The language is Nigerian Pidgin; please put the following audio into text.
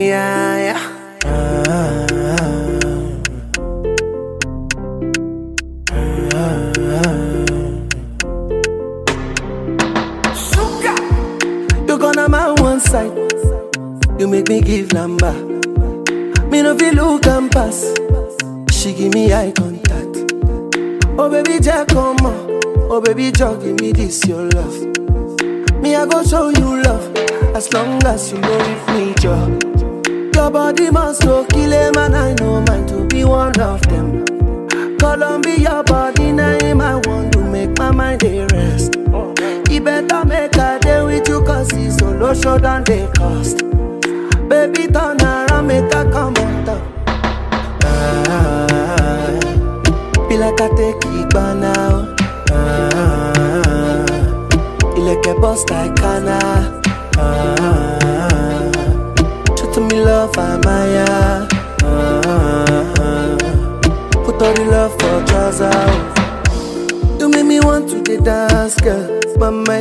Yeah, yeah. Sugar. You gonna my one side. You make me give number. Me no feel look and pass. She give me eye contact. Oh baby, Jack, come on. Oh baby, Jack, give me this your love. Me I go show you love. As long as you know with me, Joe. Your body must go kill him, and I know mine to be one of them. Columbia, your body name I want to make my mind a rest. You better make a day with you, cause it's solo show than they cost. Baby, turn around, make a come on top. Be like I take it by now. You like a boss like Kana. Show to me love, I'm Maya. Put all the love for trousers. You make me want to the dance, girl. Mama,